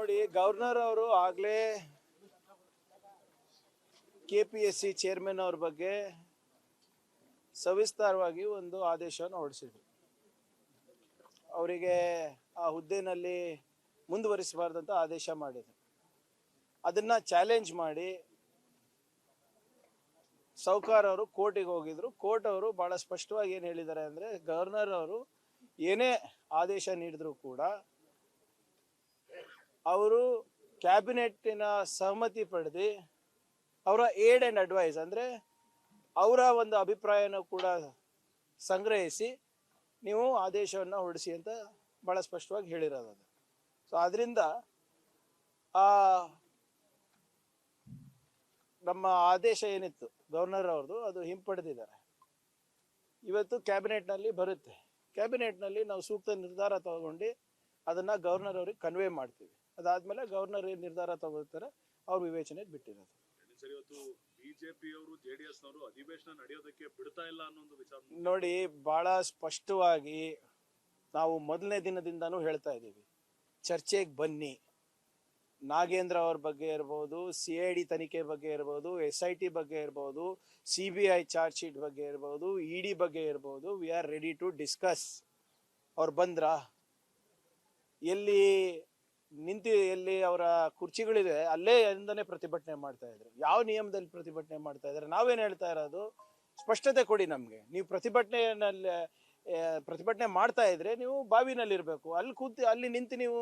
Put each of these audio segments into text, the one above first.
ನೋಡಿ, ಗವರ್ನರ್ ಅವರು ಆಗ್ಲೇ KPSC ಚೇರ್ಮನ್ ಅವ್ರ ಬಗ್ಗೆ ಸವಿಸ್ತಾರವಾಗಿ ಒಂದು ಆದೇಶವನ್ನು ಹೊರಡಿಸಿದ್ರು. ಅವರಿಗೆ ಆ ಹುದ್ದೆನಲ್ಲಿ ಮುಂದುವರಿಸಬಾರ್ದಂತ ಆದೇಶ ಮಾಡಿದ್ರು. ಅದನ್ನ ಚಾಲೆಂಜ್ ಮಾಡಿ ಸೌಕಾರ್ ಅವರು ಕೋರ್ಟಿಗೆ ಹೋಗಿದ್ರು. ಕೋರ್ಟ್ ಅವರು ಬಹಳ ಸ್ಪಷ್ಟವಾಗಿ ಏನು ಹೇಳಿದ್ದಾರೆ ಅಂದ್ರೆ, ಗವರ್ನರ್ ಅವರು ಏನೇ ಆದೇಶ ನೀಡಿದ್ರು ಕೂಡ ಅವರು ಕ್ಯಾಬಿನೆಟ್ಟಿನ ಸಹಮತಿ ಪಡೆದು ಅವರ ಏಡ್ ಅಂಡ್ ಅಡ್ವೈಸ್ ಅಂದ್ರೆ ಅವರ ಒಂದು ಅಭಿಪ್ರಾಯನ ಕೂಡ ಸಂಗ್ರಹಿಸಿ ನೀವು ಆದೇಶವನ್ನು ಹೊರಡಿಸಿ ಅಂತ ಬಹಳ ಸ್ಪಷ್ಟವಾಗಿ ಹೇಳಿರೋದು. ಸೊ ಅದರಿಂದ ಆ ನಮ್ಮ ಆದೇಶ ಏನಿತ್ತು ಗವರ್ನರ್ ಅವ್ರದ್ದು ಅದು ಹಿಂಪಡೆದಿದ್ದಾರೆ. ಇವತ್ತು ಕ್ಯಾಬಿನೆಟ್ನಲ್ಲಿ ಬರುತ್ತೆ. ಕ್ಯಾಬಿನೆಟ್ನಲ್ಲಿ ನಾವು ಸೂಕ್ತ ನಿರ್ಧಾರ ತಗೊಂಡು ಅದನ್ನ ಗವರ್ನರ್ ಅವ್ರಿಗೆ ಕನ್ವೆ ಮಾಡ್ತೀವಿ. ಅದಾದ್ಮೇಲೆ ಗವರ್ನರ್ ಏನ್ ನಿರ್ಧಾರ ತಗೋತಾರೆ ಅವ್ರ ವಿವೇಚನೆಗೆ ಬಿಟ್ಟಿರೋದು. ಬಿಜೆಪಿ ಅವರು ಜೆಡಿಎಸ್ ನವರು ಅಧಿವೇಶನ ನಡೆಯೋದಕ್ಕೆ ಬಿಡ್ತಾ ಇಲ್ಲ ಅನ್ನೋ ಒಂದು ವಿಚಾರ ನೋಡಿ, ಬಹಳ ಸ್ಪಷ್ಟವಾಗಿ ನಾವು ಮೊದಲನೇ ದಿನದಿಂದಾನು ಹೇಳ್ತಾ ಇದ್ದೀವಿ, ಚರ್ಚೆಗೆ ಬನ್ನಿ. ನಾಗೇಂದ್ರ ಅವ್ರ ಬಗ್ಗೆ ಇರ್ಬೋದು, CID ತನಿಖೆ ಬಗ್ಗೆ ಇರ್ಬೋದು, SIT ಬಗ್ಗೆ ಇರ್ಬೋದು, CBI ಚಾರ್ಜ್ ಶೀಟ್ ಬಗ್ಗೆ ಇರ್ಬೋದು, ED ಬಗ್ಗೆ ಇರ್ಬೋದು, we are ready to discuss. ಅವ್ರು ಬಂದ್ರ ಎಲ್ಲಿ ಎಲ್ಲಿ ಅವರ ಕುರ್ಚಿಗಳಿದೆ ಅಲ್ಲೇ ಎಂದನೇ ಪ್ರತಿಭಟನೆ ಮಾಡ್ತಾ ಇದ್ರು. ಯಾವ ನಿಯಮದಲ್ಲಿ ಪ್ರತಿಭಟನೆ ಮಾಡ್ತಾ ಇದ್ದಾರೆ? ನಾವೇನ್ ಹೇಳ್ತಾ ಇರೋದು, ಸ್ಪಷ್ಟತೆ ಕೊಡಿ ನಮ್ಗೆ. ನೀವು ಪ್ರತಿಭಟನೆ ಮಾಡ್ತಾ ಇದ್ರೆ ನೀವು ಬಾವಿನಲ್ಲಿ ಇರ್ಬೇಕು. ಅಲ್ಲಿ ನಿಂತು ನೀವು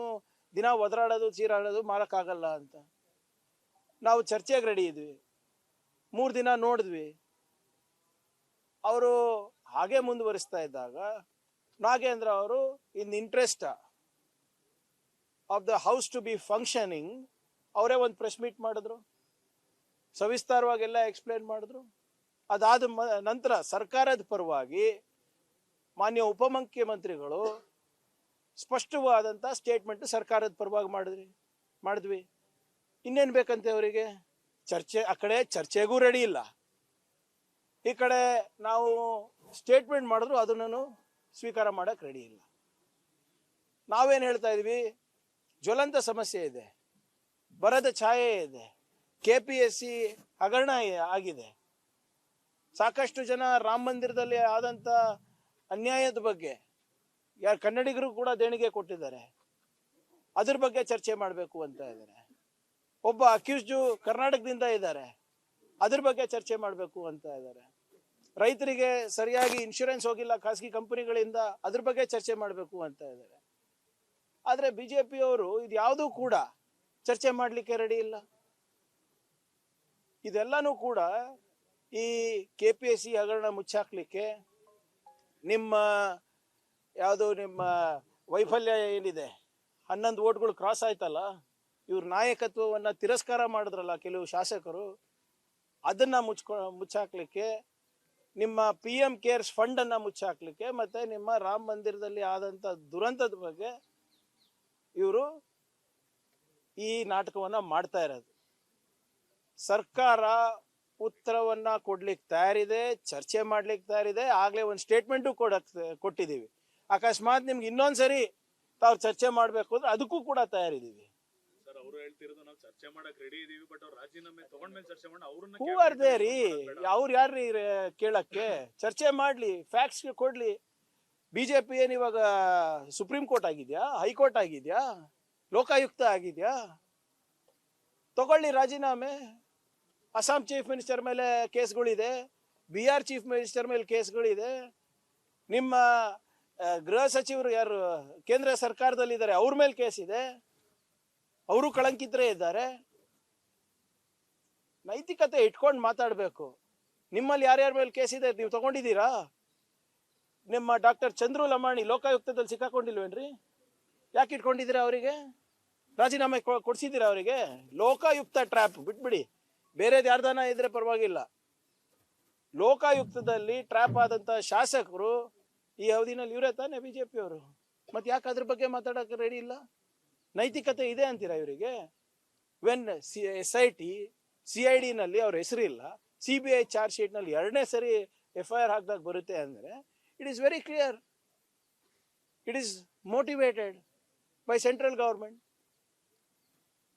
ದಿನ ಒದರಾಡೋದು ಚೀರಾಡೋದು ಮಾಡಕ್ಕಾಗಲ್ಲ ಅಂತ. ನಾವು ಚರ್ಚೆಗೆ ರೆಡಿ ಇದ್ವಿ. 3 ದಿನ ನೋಡಿದ್ವಿ. ಅವರು ಹಾಗೆ ಮುಂದುವರಿಸ್ತಾ ಇದ್ದಾಗ ನಾಗೇಂದ್ರ ಅವರು in interest of the house to be functioning ಅವರೇ ಒಂದು ಪ್ರೆಸ್ ಮೀಟ್ ಮಾಡಿದ್ರು, ಸವಿಸ್ತಾರವಾಗಿ ಎಲ್ಲ ಎಕ್ಸ್ಪ್ಲೇನ್ ಮಾಡಿದ್ರು. ಅದಾದ ನಂತರ ಸರ್ಕಾರದ ಪರವಾಗಿ ಮಾನ್ಯ ಉಪಮುಖ್ಯಮಂತ್ರಿಗಳು ಸ್ಪಷ್ಟವಾದಂತ ಸ್ಟೇಟ್ಮೆಂಟ್ ಸರ್ಕಾರದ ಪರವಾಗಿ ಮಾಡಿದ್ವಿ. ಇನ್ನೇನ್ ಬೇಕಂತೆ ಅವರಿಗೆ? ಚರ್ಚೆ. ಆ ಕಡೆ ಚರ್ಚೆಗೂ ರೆಡಿ ಇಲ್ಲ, ಈ ಕಡೆ ನಾವು ಸ್ಟೇಟ್ಮೆಂಟ್ ಮಾಡಿದ್ರು ಅದನ್ನು ಸ್ವೀಕಾರ ಮಾಡಕ್ ರೆಡಿ ಇಲ್ಲ. ನಾವೇನ್ ಹೇಳ್ತಾ ಇದೀವಿ, ಜ್ವಲಂತ ಸಮಸ್ಯೆ ಇದೆ, ಬರದ ಛಾಯೆ ಇದೆ, KPSC ಹಗರಣ ಆಗಿದೆ, ಸಾಕಷ್ಟು ಜನ ರಾಮ ಮಂದಿರದಲ್ಲಿ ಆದಂತ ಅನ್ಯಾಯದ ಬಗ್ಗೆ ಕನ್ನಡಿಗರು ಕೂಡ ದೇಣಿಗೆ ಕೊಟ್ಟಿದ್ದಾರೆ, ಅದ್ರ ಬಗ್ಗೆ ಚರ್ಚೆ ಮಾಡಬೇಕು ಅಂತ ಇದ್ದಾರೆ. ಒಬ್ಬ ಅಕ್ಯೂಸ್ಡ್ ಕರ್ನಾಟಕದಿಂದ ಇದ್ದಾರೆ, ಅದ್ರ ಬಗ್ಗೆ ಚರ್ಚೆ ಮಾಡಬೇಕು ಅಂತ ಇದ್ದಾರೆ. ರೈತರಿಗೆ ಸರಿಯಾಗಿ ಇನ್ಶೂರೆನ್ಸ್ ಹೋಗಿಲ್ಲ ಖಾಸಗಿ ಕಂಪನಿಗಳಿಂದ, ಅದ್ರ ಬಗ್ಗೆ ಚರ್ಚೆ ಮಾಡಬೇಕು ಅಂತ ಇದ್ದಾರೆ. ಆದ್ರೆ ಬಿಜೆಪಿ ಅವರು ಇದ್ಯಾವುದೂ ಕೂಡ ಚರ್ಚೆ ಮಾಡಲಿಕ್ಕೆ ರೆಡಿ ಇಲ್ಲ. ಇದೆಲ್ಲಾನು ಕೂಡ ಈ KPSC ಹಗರಣ ಮುಚ್ಚಾಕ್ಲಿಕ್ಕೆ ನಿಮ್ಮ ವೈಫಲ್ಯ ಏನಿದೆ, 11 ವೋಟ್ಗಳು ಕ್ರಾಸ್ ಆಯ್ತಲ್ಲ, ಇವ್ರ ನಾಯಕತ್ವವನ್ನ ತಿರಸ್ಕಾರ ಮಾಡಿದ್ರಲ್ಲ ಕೆಲವು ಶಾಸಕರು, ಅದನ್ನ ಮುಚ್ಚಾಕ್ಲಿಕ್ಕೆ, ನಿಮ್ಮ PM ಕೇರ್ಸ್ ಫಂಡ್ ಅನ್ನ ಮುಚ್ಚಾಕ್ಲಿಕ್ಕೆ, ಮತ್ತೆ ನಿಮ್ಮ ರಾಮ ಮಂದಿರದಲ್ಲಿ ಆದಂತ ದುರಂತದ ಬಗ್ಗೆ ಇವರು ಈ ನಾಟಕವನ್ನ ಮಾಡ್ತಾ ಇರೋದು. ಸರ್ಕಾರ ಉತ್ತರವನ್ನ ಕೊಡ್ಲಿಕ್ಕೆ ತಯಾರಿದೆ, ಚರ್ಚೆ ಮಾಡ್ಲಿಕ್ಕೆ ತಯಾರಿದೆ. ಆಗ್ಲೇ ಒಂದು ಸ್ಟೇಟ್ಮೆಂಟು ಕೊಟ್ಟಿದ್ದೀವಿ. ಅಕಸ್ಮಾತ್ ನಿಮ್ಗೆ ಇನ್ನೊಂದ್ಸರಿ ತಾವು ಚರ್ಚೆ ಮಾಡ್ಬೇಕು ಅಂದ್ರೆ ಅದಕ್ಕೂ ಕೂಡ ತಯಾರಿದ್ದೀವಿ. ಸರ್, ಅವರು ಹೇಳ್ತಿರೋದು ನಾವು ಚರ್ಚೆ ಮಾಡಕ್ ರೆಡಿ ಇದೀವಿ, ಬಟ್ ಅವ್ರು ರಾಜೀನಾಮೆ ತಗೊಂಡ್ಮೇಲೆ ಚರ್ಚೆ ಮಾಡಿ ಅವ್ರನ್ನ ಹೂ ಅರ್ದೇ ರೀ, ಅವ್ರು ಯಾರ್ರೀ ಕೇಳಕ್ಕೆ? ಚರ್ಚೆ ಮಾಡ್ಲಿ, ಫ್ಯಾಕ್ಟ್ಸ್ ಕೊಡ್ಲಿ. ಬಿಜೆಪಿ ಏನ್ ಇವಾಗ ಸುಪ್ರೀಂ ಕೋರ್ಟ್ ಆಗಿದ್ಯಾ, ಹೈಕೋರ್ಟ್ ಆಗಿದ್ಯಾ, ಲೋಕಾಯುಕ್ತ ಆಗಿದ್ಯಾ? ತಗೊಳ್ಳಿ ರಾಜೀನಾಮೆ. ಅಸ್ಸಾಂ ಚೀಫ್ ಮಿನಿಸ್ಟರ್ ಮೇಲೆ ಕೇಸ್ಗಳಿದೆ, ಬಿಹಾರ್ ಚೀಫ್ ಮಿನಿಸ್ಟರ್ ಮೇಲೆ ಕೇಸ್ಗಳಿದೆ, ನಿಮ್ಮ ಗೃಹ ಸಚಿವರು ಯಾರು ಕೇಂದ್ರ ಸರ್ಕಾರದಲ್ಲಿ ಇದ್ದಾರೆ ಅವ್ರ ಮೇಲೆ ಕೇಸ್ ಇದೆ, ಅವರು ಕಳಂಕಿತರೇ ಇದ್ದಾರೆ. ನೈತಿಕತೆ ಇಟ್ಕೊಂಡು ಮಾತಾಡ್ಬೇಕು. ನಿಮ್ಮಲ್ಲಿ ಯಾರ್ಯಾರ ಮೇಲೆ ಕೇಸ್ ಇದೆ ನೀವು ತಗೊಂಡಿದ್ದೀರಾ? ನಿಮ್ಮ ಡಾಕ್ಟರ್ ಚಂದ್ರು ಲಮಾಣಿ ಲೋಕಾಯುಕ್ತದಲ್ಲಿ ಸಿಕ್ಕಾಕೊಂಡಿಲ್ವೇನ್ರಿ? ಯಾಕೆ ಇಟ್ಕೊಂಡಿದ್ದೀರಾ ಅವರಿಗೆ? ರಾಜೀನಾಮೆ ಕೊಡ್ಸಿದ್ದೀರಾ ಅವರಿಗೆ? ಲೋಕಾಯುಕ್ತ ಟ್ರ್ಯಾಪ್ ಬಿಟ್ಬಿಡಿ, ಬೇರೆದ್ ಯಾರ್ದಾನ ಇದ್ರೆ ಪರವಾಗಿಲ್ಲ. ಲೋಕಾಯುಕ್ತದಲ್ಲಿ ಟ್ರ್ಯಾಪ್ ಆದಂತ ಶಾಸಕರು ಈ ಅವಧಿನಲ್ಲಿ ಇವರೇ ತಾನೆ ಬಿಜೆಪಿ ಅವರು. ಮತ್ತೆ ಯಾಕೆ ಅದ್ರ ಬಗ್ಗೆ ಮಾತಾಡಕ್ಕೆ ರೆಡಿ ಇಲ್ಲ? ನೈತಿಕತೆ ಇದೆ ಅಂತೀರಾ ಇವರಿಗೆ? ವೆನ್ SIT CID ನಲ್ಲಿ ಅವ್ರ ಹೆಸರಿಲ್ಲ, CBI ಚಾರ್ಜ್ ಶೀಟ್ ನಲ್ಲಿ 2ನೇ ಸರಿ FIR ಹಾಕಿದಾಗ ಬರುತ್ತೆ ಅಂದ್ರೆ it is very clear. It is motivated by central government.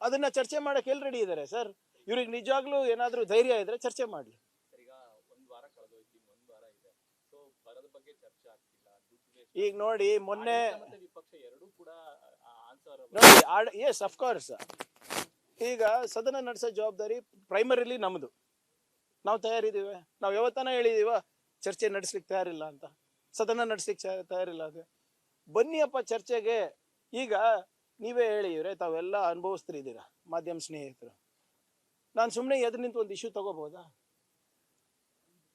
ಅದನ್ನ ಚರ್ಚೆ ಮಾಡಕ್ಕೆ ಎಲ್ಲಿ ರೆಡಿ ಇದ್ದಾರೆ ಸರ್? ಇವ್ರಿಗೆ ನಿಜವಾಗ್ಲೂ ಏನಾದ್ರೂ ಧೈರ್ಯ ಇದ್ರೆ ಚರ್ಚೆ ಮಾಡ್ಲಿ. ಈಗ ಒಂದ್ ವಾರ ಕಳೆದೋಯ್ತು, ಒಂದ್ ವಾರ ಇದೆ. ಸೊ ಬರದ ಬಗ್ಗೆ ಚರ್ಚೆ ಆಗ್ತಿಲ್ಲ. ಈಗ ನೋಡಿ ಮೊನ್ನೆ ಮತ್ತೆ ವಿಪಕ್ಷ ಎರಡೂ ಕೂಡ ಆನ್ಸರ್ ನೋಡಿ ಎಸ್ ಅಫ್ಕೋರ್ಸ್ ಈಗ ಸದನ ನಡೆಸೋ ಜವಾಬ್ದಾರಿ ಪ್ರೈಮರಿಲಿ ನಮ್ದು. ನಾವು ತಯಾರಿದ್ದೀವಿ. ನಾವು ಯಾವತ್ತನ ಹೇಳಿದೀವ ಚರ್ಚೆ ನಡೆಸ್ಲಿಕ್ಕೆ ತಯಾರಿಲ್ಲ ಅಂತ, ಸದನ ನಡೆಸ್ಲಿಕ್ಕೆ ತಯಾರಿಲ್ಲ ಅಂತ. ಬನ್ನಿಯಪ್ಪ ಚರ್ಚೆಗೆ. ಈಗ ನೀವೇ ಹೇಳಿ ಇವ್ರೆ, ತಾವೆಲ್ಲ ಅನುಭವಿಸ್ತಿದ್ದೀರಾ ಮಾಧ್ಯಮ ಸ್ನೇಹಿತರು. ನಾನು ಸುಮ್ಮನೆ ಎದುರು ನಿಂತು ಒಂದು ಇಶ್ಯೂ ತಗೋಬಹುದಾ?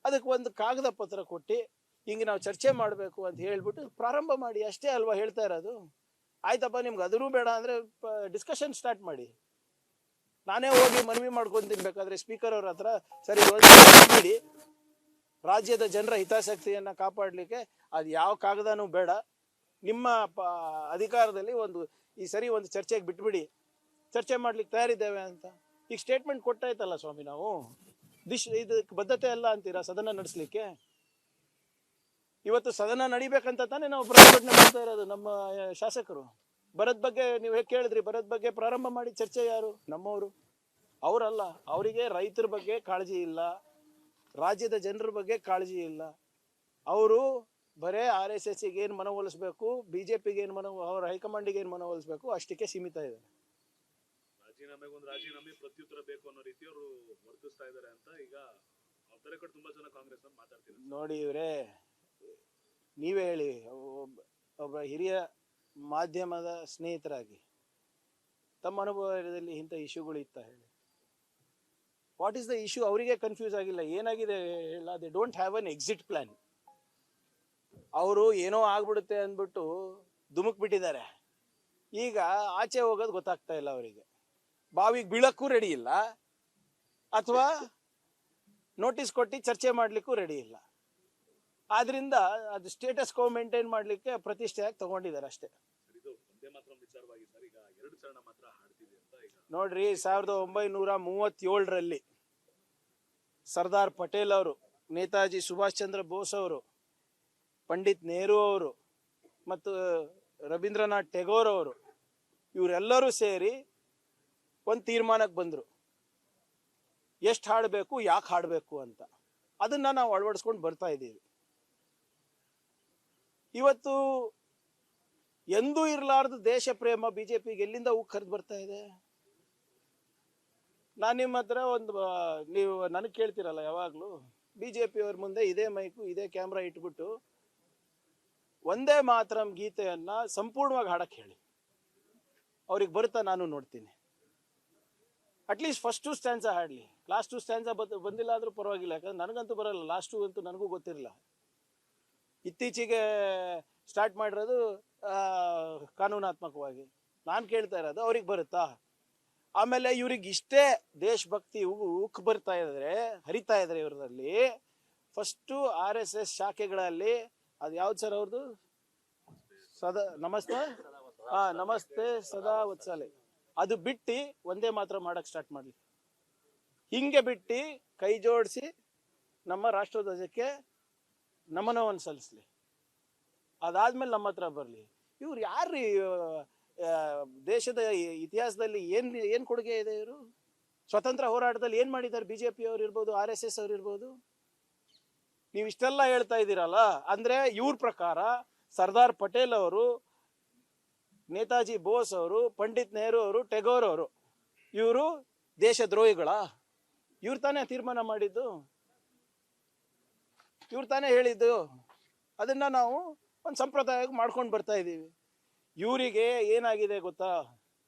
ಅದಕ್ಕೆ ಒಂದು ಕಾಗದ ಪತ್ರ ಕೊಟ್ಟು ಹಿಂಗೆ ನಾವು ಚರ್ಚೆ ಮಾಡಬೇಕು ಅಂತ ಹೇಳ್ಬಿಟ್ಟು ಪ್ರಾರಂಭ ಮಾಡಿ, ಅಷ್ಟೇ ಅಲ್ವಾ ಹೇಳ್ತಾ ಇರೋದು? ಆಯ್ತಪ್ಪ, ನಿಮ್ಗೆ ಅದೂ ಬೇಡ ಅಂದರೆ ಡಿಸ್ಕಷನ್ ಸ್ಟಾರ್ಟ್ ಮಾಡಿ. ನಾನೇ ಹೋಗಿ ಮನವಿ ಮಾಡ್ಕೊಂತೀನಿ ಬೇಕಾದ್ರೆ ಸ್ಪೀಕರ್ ಅವ್ರ ಹತ್ರ, ಸರಿ ಮಾಡಿ ರಾಜ್ಯದ ಜನರ ಹಿತಾಸಕ್ತಿಯನ್ನು ಕಾಪಾಡಲಿಕ್ಕೆ ಅದು ಯಾವ ಕಾಗದನೂ ಬೇಡ, ನಿಮ್ಮ ಅಧಿಕಾರದಲ್ಲಿ ಈ ಸರಿ ಒಂದು ಚರ್ಚೆಗೆ ಬಿಟ್ಬಿಡಿ, ಚರ್ಚೆ ಮಾಡ್ಲಿಕ್ಕೆ ತಯಾರಿದ್ದೇವೆ ಅಂತ. ಈಗ ಸ್ಟೇಟ್ಮೆಂಟ್ ಕೊಟ್ಟಾಯ್ತಲ್ಲ ಸ್ವಾಮಿ, ನಾವು ಇದಕ್ಕೆ ಬದ್ಧತೆ ಅಲ್ಲ ಅಂತೀರಾ ಸದನ ನಡೆಸಲಿಕ್ಕೆ? ಇವತ್ತು ಸದನ ನಡಿಬೇಕಂತ ತಾನೇ ನಾವು ಪ್ರತಿಭಟನೆ ಮಾಡ್ತಾ ಇರೋದು. ನಮ್ಮ ಶಾಸಕರು ಬರದ ಬಗ್ಗೆ ನೀವು ಹೇಗೆ ಕೇಳಿದ್ರಿ, ಬರದ ಬಗ್ಗೆ ಪ್ರಾರಂಭ ಮಾಡಿ ಚರ್ಚೆ ಯಾರು? ನಮ್ಮವರು. ಅವರಲ್ಲ. ಅವರಿಗೆ ರೈತರ ಬಗ್ಗೆ ಕಾಳಜಿ ಇಲ್ಲ, ರಾಜ್ಯದ ಜನರ ಬಗ್ಗೆ ಕಾಳಜಿ ಇಲ್ಲ. ಅವರು ಬರೇ RSS ಗೆ ಏನು ಮನವೊಲಿಸ್ಬೇಕು, BJPಗೆ ಏನು ಅವ್ರ ಹೈಕಮಾಂಡಿಗೆ ಏನು ಮನವೊಲಿಸ್ಬೇಕು ಅಷ್ಟಕ್ಕೆ ಸೀಮಿತ ಇದೆ. ರಾಜೀನಾಮೆ ಪ್ರತ್ಯುತ್ತರ ಬೇಕು ಅನ್ನೋ ರೀತಿ ಅವರು ವರ್ತಿಸ್ತಾ ಇದ್ದಾರೆ ಅಂತ ಈಗ ಅವರ ಕಡೆ ತುಂಬಾ ಜನ ಕಾಂಗ್ರೆಸ್ ಅಂತ ಮಾತಾಡ್ತಿದ್ದಾರೆ. ನೋಡಿ ಇವ್ರೆ, ನೀವೇ ಹೇಳಿ, ಒಬ್ಬ ಹಿರಿಯ ಮಾಧ್ಯಮದ ಸ್ನೇಹಿತರಾಗಿ ತಮ್ಮ ಅನುಭವದಲ್ಲಿ ಇಂಥ ಇಶ್ಯೂಗಳು ಇತ್ತ ಹೇಳಿ? What is the issue? ಅವರಿಗೆ ಕನ್ಫ್ಯೂಸ್ ಆಗಿಲ್ಲ ಏನಾಗಿದೆ ಹೇಳ? They don't have an exit plan. ಅವರು ಏನೋ ಆಗ್ಬಿಡುತ್ತೆ ಅಂದ್ಬಿಟ್ಟು ಧುಮುಕ್ ಬಿಟ್ಟಿದ್ದಾರೆ. ಈಗ ಆಚೆ ಹೋಗೋದು ಗೊತ್ತಾಗ್ತಾ ಇಲ್ಲ ಅವರಿಗೆ. ಬಾವಿಗೆ ಬೀಳಕ್ಕೂ ರೆಡಿ ಇಲ್ಲ, ಅಥವಾ ನೋಟಿಸ್ ಕೊಟ್ಟು ಚರ್ಚೆ ಮಾಡ್ಲಿಕ್ಕೂ ರೆಡಿ ಇಲ್ಲ. ಆದ್ರಿಂದ ಅದು ಸ್ಟೇಟಸ್ ಕೋ ಮೇಂಟೈನ್ ಮಾಡ್ಲಿಕ್ಕೆ ಪ್ರತಿಷ್ಠೆಯಾಗಿ ತಗೊಂಡಿದ್ದಾರೆ ಅಷ್ಟೇ. ನೋಡ್ರಿ, 1937ರಲ್ಲಿ ಸರ್ದಾರ್ ಪಟೇಲ್ ಅವರು, ನೇತಾಜಿ ಸುಭಾಷ್ ಚಂದ್ರ ಬೋಸ್ ಅವರು, ಪಂಡಿತ್ ನೆಹರು ಅವರು ಮತ್ತು ರವೀಂದ್ರನಾಥ್ ಟೆಗೋರ್ ಅವರು, ಇವರೆಲ್ಲರೂ ಸೇರಿ ಒಂದು ತೀರ್ಮಾನಕ್ಕೆ ಬಂದರು, ಎಷ್ಟು ಹಾಡಬೇಕು, ಯಾಕೆ ಹಾಡಬೇಕು ಅಂತ. ಅದನ್ನ ನಾವು ಅಳವಡಿಸ್ಕೊಂಡು ಬರ್ತಾ ಇದ್ದೀವಿ. ಇವತ್ತು ಎಂದೂ ಇರಲಾರ್ದು ದೇಶ ಪ್ರೇಮ BJPಗೆ ಎಲ್ಲಿಂದ ಕರೆದು ಬರ್ತಾ ಇದೆ? ನಾನು ನಿಮ್ಮ ಹತ್ರ ನೀವು ನನಗೆ ಕೇಳ್ತಿರಲ್ಲ ಯಾವಾಗಲೂ, BJP ಅವ್ರ ಮುಂದೆ ಇದೇ ಮೈಕು ಇದೇ ಕ್ಯಾಮ್ರಾ ಇಟ್ಬಿಟ್ಟು ಒಂದೇ ಮಾತರಂ ಗೀತೆಯನ್ನ ಸಂಪೂರ್ಣವಾಗಿ ಹಾಡಕ್ಕೆ ಹೇಳಿ, ಅವ್ರಿಗೆ ಬರುತ್ತಾ ನಾನು ನೋಡ್ತೀನಿ. ಅಟ್ಲೀಸ್ಟ್ ಫಸ್ಟ್ 2 ಸ್ಟ್ಯಾನ್ಸಾ ಹಾಡಲಿ, ಲಾಸ್ಟ್ 2 ಸ್ಟ್ಯಾನ್ಸಾ ಬಂದಿಲ್ಲ ಆದ್ರೂ ಪರವಾಗಿಲ್ಲ, ಯಾಕಂದ್ರೆ ನನಗಂತೂ ಬರಲ್ಲ, ಲಾಸ್ಟ್ 2 ಅಂತೂ ನನಗೂ ಗೊತ್ತಿರಲಿಲ್ಲ. ಇತ್ತೀಚೆಗೆ ಸ್ಟಾರ್ಟ್ ಮಾಡಿರೋದು ಕಾನೂನಾತ್ಮಕವಾಗಿ. ನಾನು ಕೇಳ್ತಾ ಇರೋದು ಅವ್ರಿಗೆ ಬರುತ್ತಾ? ಆಮೇಲೆ ಇವ್ರಿಗೆ ಇಷ್ಟೇ ದೇಶಭಕ್ತಿ ಉಕ್ ಬರ್ತಾ ಇದ್ರೆ, ಹರಿತಾ ಇದ್ರೆ ಇವರಲ್ಲಿ, ಫಸ್ಟು RSS ಶಾಖೆಗಳಲ್ಲಿ ಅದು ಯಾವ್ದು ಸರ್ ಅವ್ರದ್ದು? ನಮಸ್ತೆ ಸದಾ ವತ್ಸಲೆ, ಅದು ಬಿಟ್ಟು ಒಂದೇ ಮಾತ್ರ ಮಾಡಕ್ ಸ್ಟಾರ್ಟ್ ಮಾಡ್ಲಿ. ಹಿಂಗೆ ಬಿಟ್ಟು ಕೈ ಜೋಡಿಸಿ ನಮ್ಮ ರಾಷ್ಟ್ರಧ್ವಜಕ್ಕೆ ನಮನವನ್ನು ಸಲ್ಲಿಸ್ಲಿ. ಅದಾದ್ಮೇಲೆ ನಮ್ಮ ಹತ್ರ ಬರಲಿ. ಇವ್ರು ಯಾರ್ರೀ? ದೇಶದ ಇತಿಹಾಸದಲ್ಲಿ ಏನ್ ಕೊಡುಗೆ ಇದೆ ಇವರು? ಸ್ವತಂತ್ರ ಹೋರಾಟದಲ್ಲಿ ಏನ್ ಮಾಡಿದ್ದಾರೆ? BJP ಅವ್ರು ಇರ್ಬೋದು, RSS ಅವ್ರು ಇರ್ಬೋದು. ನೀವು ಇಷ್ಟೆಲ್ಲ ಹೇಳ್ತಾ ಇದ್ದೀರಲ್ಲ, ಅಂದ್ರೆ ಇವ್ರ ಪ್ರಕಾರ ಸರ್ದಾರ್ ಪಟೇಲ್ ಅವರು, ನೇತಾಜಿ ಬೋಸ್ ಅವರು, ಪಂಡಿತ್ ನೆಹರು ಅವರು, ಟೆಗೋರ್ ಅವರು ಇವರು ದೇಶ ದ್ರೋಹಿಗಳ? ಇವ್ರು ತಾನೇ ತೀರ್ಮಾನ ಮಾಡಿದ್ದು, ಇವ್ರು ತಾನೇ ಹೇಳಿದ್ದು. ಅದನ್ನ ನಾವು ಒಂದು ಸಂಪ್ರದಾಯ ಮಾಡ್ಕೊಂಡು ಬರ್ತಾ ಇದ್ದೀವಿ. ಇವರಿಗೆ ಏನಾಗಿದೆ ಗೊತ್ತಾ?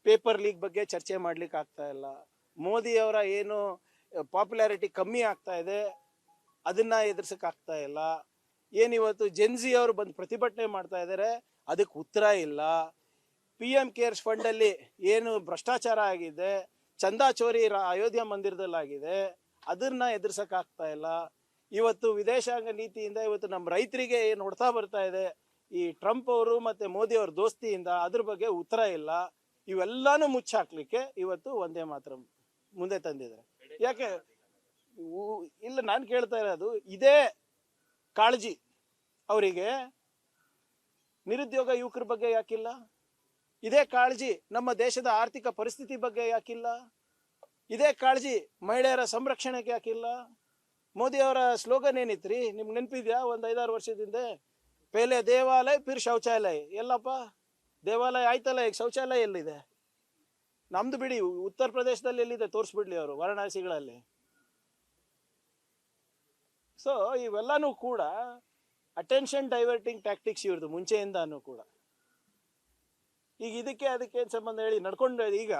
ಪೇಪರ್ ಲೀಕ್ ಬಗ್ಗೆ ಚರ್ಚೆ ಮಾಡ್ಲಿಕ್ಕೆ ಆಗ್ತಾ ಇಲ್ಲ. ಮೋದಿ ಅವರ ಏನು ಪಾಪ್ಯುಲಾರಿಟಿ ಕಮ್ಮಿ ಆಗ್ತಾ ಇದೆ, ಅದನ್ನ ಎದುರಿಸಕ್ ಆಗ್ತಾ ಇಲ್ಲ. ಏನಿವತ್ತು ಜೆನ್ಜಿ ಅವರು ಬಂದು ಪ್ರತಿಭಟನೆ ಮಾಡ್ತಾ ಇದ್ದಾರೆ, ಅದಕ್ಕೆ ಉತ್ತರ ಇಲ್ಲ. PM ಕೇರ್ಸ್ ಫಂಡ್ ಅಲ್ಲಿ ಏನು ಭ್ರಷ್ಟಾಚಾರ ಆಗಿದೆ, ಚಂದಾ ಚೋರಿ ಅಯೋಧ್ಯ ಮಂದಿರದಲ್ಲಿ ಆಗಿದೆ, ಅದನ್ನ ಎದುರಿಸಕ್ ಆಗ್ತಾ ಇಲ್ಲ. ಇವತ್ತು ವಿದೇಶಾಂಗ ನೀತಿಯಿಂದ ಇವತ್ತು ನಮ್ಮ ರೈತರಿಗೆ ಏನು ಹೊಡ್ತಾ ಬರ್ತಾ ಇದೆ ಈ ಟ್ರಂಪ್ ಅವರು ಮತ್ತೆ ಮೋದಿ ಅವ್ರ ದೋಸ್ತಿಯಿಂದ, ಅದ್ರ ಬಗ್ಗೆ ಉತ್ತರ ಇಲ್ಲ. ಇವೆಲ್ಲಾನು ಮುಚ್ಚಾಕ್ಲಿಕ್ಕೆ ಇವತ್ತು ಒಂದೇ ಮಾತ್ರ ಮುಂದೆ ತಂದಿದ್ದಾರೆ. ಯಾಕೆ ಇಲ್ಲ? ನಾನು ಕೇಳ್ತಾ ಇರೋದು, ಇದೇ ಕಾಳಜಿ ಅವರಿಗೆ ನಿರುದ್ಯೋಗ ಯುವಕರ ಬಗ್ಗೆ ಯಾಕಿಲ್ಲ? ಇದೇ ಕಾಳಜಿ ನಮ್ಮ ದೇಶದ ಆರ್ಥಿಕ ಪರಿಸ್ಥಿತಿ ಬಗ್ಗೆ ಯಾಕಿಲ್ಲ? ಇದೇ ಕಾಳಜಿ ಮಹಿಳೆಯರ ಸಂರಕ್ಷಣೆಗೆ ಯಾಕಿಲ್ಲ? ಮೋದಿ ಅವರ ಸ್ಲೋಗನ್ ಏನಿತ್ರಿ ನಿಮ್ಗೆ ನೆನಪಿದ್ಯಾ? ಒಂದು 5-6 ವರ್ಷದಿಂದ ಪೇಲೆ ದೇವಾಲಯ ಫಿರ್ ಶೌಚಾಲಯ. ಎಲ್ಲಪ್ಪ ದೇವಾಲಯ ಆಯ್ತಲ್ಲ, ಈಗ ಶೌಚಾಲಯ ಎಲ್ಲಿದೆ? ನಮ್ದು ಬಿಡಿ, ಉತ್ತರ ಪ್ರದೇಶದಲ್ಲಿ ಎಲ್ಲಿದೆ ತೋರಿಸ್ಬಿಡ್ಲಿ ಅವರು, ವಾರಣಾಸಿಗಳಲ್ಲಿ. ಸೊ ಇವೆಲ್ಲನೂ ಕೂಡ ಅಟೆನ್ಷನ್ ಡೈವರ್ಟಿಂಗ್ ಟ್ಯಾಕ್ಟಿಕ್ಸ್ ಇವ್ರದ್ದು ಮುಂಚೆಯಿಂದಾನು ಕೂಡ. ಈಗ ಇದಕ್ಕೆ ಅದಕ್ಕೆ ಏನ್ ಸಂಬಂಧ ಹೇಳಿ? ನಡ್ಕೊಂಡು ಈಗ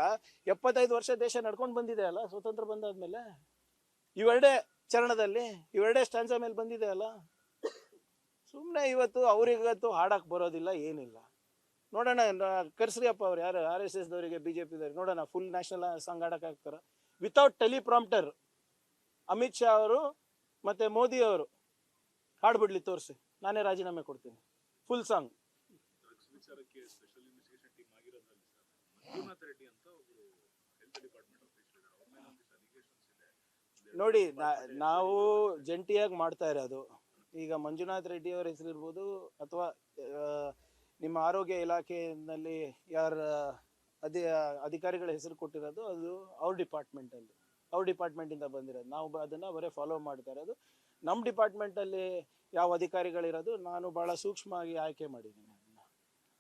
75 ವರ್ಷ ದೇಶ ನಡ್ಕೊಂಡು ಬಂದಿದೆ ಅಲ್ಲ ಸ್ವತಂತ್ರ ಬಂದಾದ್ಮೇಲೆ. ಇವೆರಡೇ ಚರಣದಲ್ಲಿ, ಇವೆರಡೇ ಸ್ಟ್ಯಾನ್ಸ ಮೇಲೆ ಬಂದಿದೆ ಅಲ್ಲ. ಸುಮ್ಮನೆ ಇವತ್ತು ಅವ್ರಿಗಂತೂ ಹಾಡಕ್ ಬರೋದಿಲ್ಲ, ಏನಿಲ್ಲ. ನೋಡೋಣ, ಕರ್ಸ್ರಿ ಅಪ್ಪ ಅವ್ರು ಯಾರು RSS ದವರಿಗೆ BJP ದವ್ರಿಗೆ ನೋಡೋಣ, ಫುಲ್ ನ್ಯಾಷನಲ್ ಸಾಂಗ್ ಹಾಡಕ್ ಆಗ್ತಾರ ವಿತೌಟ್ ಟೆಲಿಪ್ರಾಂಪ್ಟರ್. ಅಮಿತ್ ಶಾ ಅವರು ಮತ್ತೆ ಮೋದಿ ಅವರು ಹಾಡ್ಬಿಡ್ಲಿ, ತೋರಿಸಿ, ನಾನೇ ರಾಜೀನಾಮೆ ಕೊಡ್ತೀನಿ, ಫುಲ್ ಸಾಂಗ್. ಡ್ರಗ್ಸ್ ವಿಚಾರಕ್ಕೆ ಸ್ಪೆಷಲ್ ಇನ್ವೆಸ್ಟಿಗೇಷನ್ ಟೀಮ್ ಆಗಿರೋದ್ರಲ್ಲಿ ಸರ್ ಮಂಜುನಾಥ್ ರೆಡ್ಡಿ ಅಂತ ಒಬ್ರು ಹೆಲ್ತ್ ಡಿಪಾರ್ಟ್ಮೆಂಟ್ ಆಫೀಸರ್ ಅವ್ರ ಮೇಲೆ ಒಂದಿಷ್ಟು ಅಲಿಗೇಷನ್ಸ್ ಇದೆ. ನೋಡಿ, ನಾವು ಜಂಟಿಯಾಗಿ ಮಾಡ್ತಾ ಇರೋದು. ಈಗ ಮಂಜುನಾಥ್ ರೆಡ್ಡಿ ಅವರ ಹೆಸರು ಇರ್ಬೋದು, ಅಥವಾ ನಿಮ್ಮ ಆರೋಗ್ಯ ಇಲಾಖೆಯಲ್ಲಿ ಯಾರ ಅಧಿಕಾರಿಗಳ ಹೆಸರು ಕೊಟ್ಟಿರೋದು, ಅದು ಅವ್ರ ಡಿಪಾರ್ಟ್ಮೆಂಟಲ್ಲಿ, ಅವ್ರ ಡಿಪಾರ್ಟ್ಮೆಂಟಿಂದ ಬಂದಿರೋದು. ನಾವು ಅದನ್ನು ಬರೀ ಫಾಲೋ ಮಾಡ್ತಾ ಇರೋದು. ನಮ್ಮ ಡಿಪಾರ್ಟ್ಮೆಂಟಲ್ಲಿ ಯಾವ ಅಧಿಕಾರಿಗಳಿರೋದು ನಾನು ಭಾಳ ಸೂಕ್ಷ್ಮವಾಗಿ ಆಯ್ಕೆ ಮಾಡಿದ್ದೀನಿ.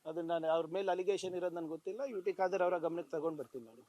ಅದನ್ನು ಅವ್ರ ಮೇಲೆ ಅಲಿಗೇಷನ್ ಇರೋದು ನನಗೆ ಗೊತ್ತಿಲ್ಲ. UT ಖಾದರ್ ಅವರ ಗಮನಕ್ಕೆ ತಗೊಂಡು ಬರ್ತೀನಿ ನಾನು.